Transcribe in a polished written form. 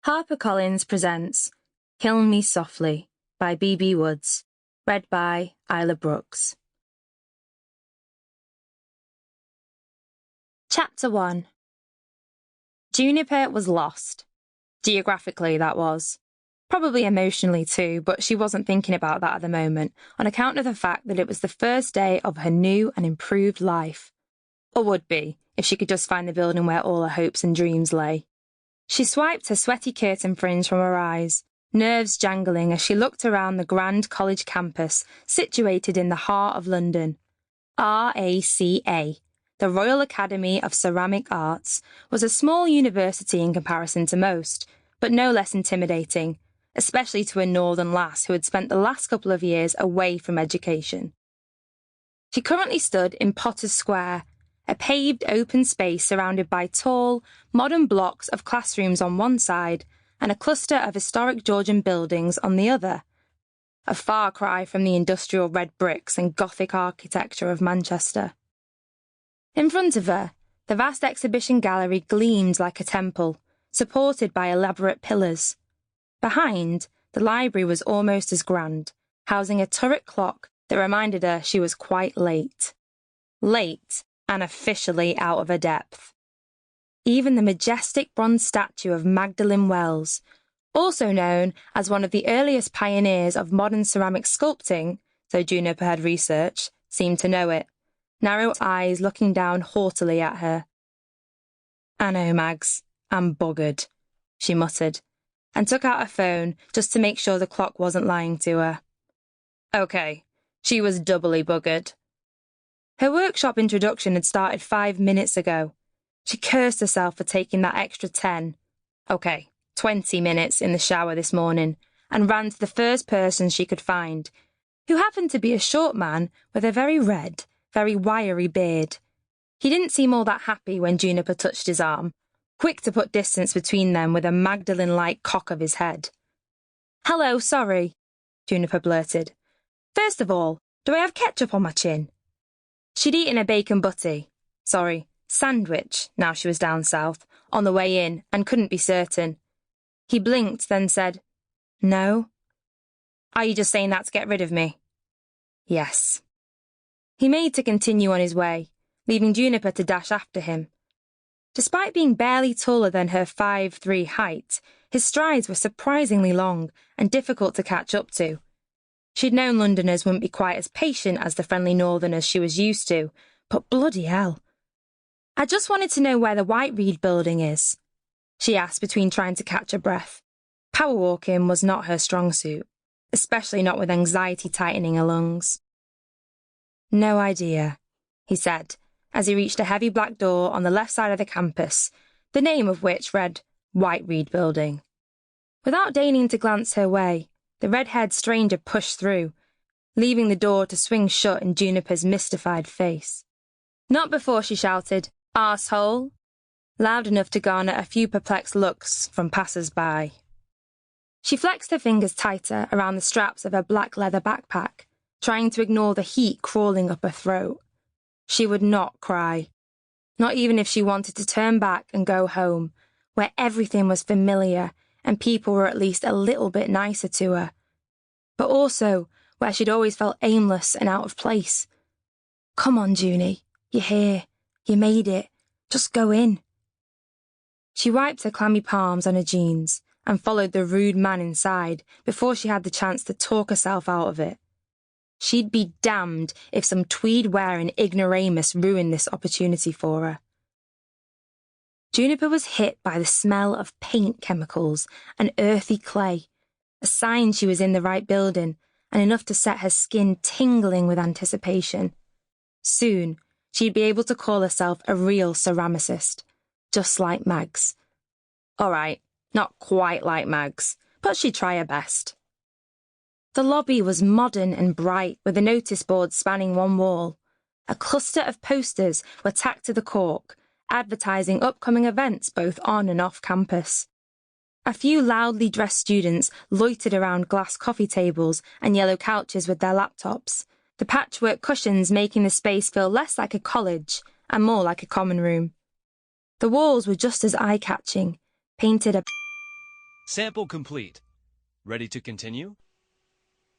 HarperCollins presents Kiln Me Softly by B.B. Woods, read by Isla Brookes. Chapter 1. Juniper was lost. Geographically, that was. Probably emotionally too, but she wasn't thinking about that at the moment, on account of the fact that it was the first day of her new and improved life. Or would be, if she could just find the building where all her hopes and dreams lay. She swiped her sweaty curtain fringe from her eyes, nerves jangling as she looked around the grand college campus situated in the heart of London. RACA, the Royal Academy of Ceramic Arts, was a small university in comparison to most, but no less intimidating, especially to a northern lass who had spent the last couple of years away from education. She currently stood in Potter's Square, a paved open space surrounded by tall, modern blocks of classrooms on one side and a cluster of historic Georgian buildings on the other. A far cry from the industrial red bricks and Gothic architecture of Manchester. In front of her, the vast exhibition gallery gleamed like a temple, supported by elaborate pillars. Behind, the library was almost as grand, housing a turret clock that reminded her she was quite late. Late, and officially out of her depth. Even the majestic bronze statue of Magdalen Wells, also known as one of the earliest pioneers of modern ceramic sculpting, so Juniper had researched, seemed to know it, narrow eyes looking down haughtily at her. "I know, Mags, I'm buggered," she muttered, and took out her phone just to make sure the clock wasn't lying to her. Okay, she was doubly buggered. Her workshop introduction had started 5 minutes ago. She cursed herself for taking that extra 20 minutes in the shower this morning, and ran to the first person she could find, who happened to be a short man with a very red, very wiry beard. He didn't seem all that happy when Juniper touched his arm, quick to put distance between them with a Magdalen-like cock of his head. "Hello, sorry," Juniper blurted. "First of all, do I have ketchup on my chin?" She'd eaten a sandwich, now she was down south, on the way in, and couldn't be certain. He blinked, then said, "No." "Are you just saying that to get rid of me?" "Yes." He made to continue on his way, leaving Juniper to dash after him. Despite being barely taller than her 5'3" height, his strides were surprisingly long and difficult to catch up to. She'd known Londoners wouldn't be quite as patient as the friendly northerners she was used to, but bloody hell. "I just wanted to know where the White Reed building is," she asked between trying to catch her breath. Power walking was not her strong suit, especially not with anxiety tightening her lungs. "No idea," he said, as he reached a heavy black door on the left side of the campus, the name of which read White Reed Building. Without deigning to glance her way, the red-haired stranger pushed through, leaving the door to swing shut in Juniper's mystified face. Not before she shouted, "Arsehole!" loud enough to garner a few perplexed looks from passers-by. She flexed her fingers tighter around the straps of her black leather backpack, trying to ignore the heat crawling up her throat. She would not cry. Not even if she wanted to turn back and go home, where everything was familiar and people were at least a little bit nicer to her. But also where she'd always felt aimless and out of place. "Come on, Junie. You're here. You made it. Just go in." She wiped her clammy palms on her jeans and followed the rude man inside before she had the chance to talk herself out of it. She'd be damned if some tweed-wearing ignoramus ruined this opportunity for her. Juniper was hit by the smell of paint chemicals and earthy clay, a sign she was in the right building and enough to set her skin tingling with anticipation. Soon, she'd be able to call herself a real ceramicist, just like Mags. All right, not quite like Mags, but she'd try her best. The lobby was modern and bright, with a notice board spanning one wall. A cluster of posters were tacked to the cork, advertising upcoming events both on and off campus. A few loudly dressed students loitered around glass coffee tables and yellow couches with their laptops, the patchwork cushions making the space feel less like a college and more like a common room. The walls were just as eye-catching, painted a Sample complete. Ready to continue?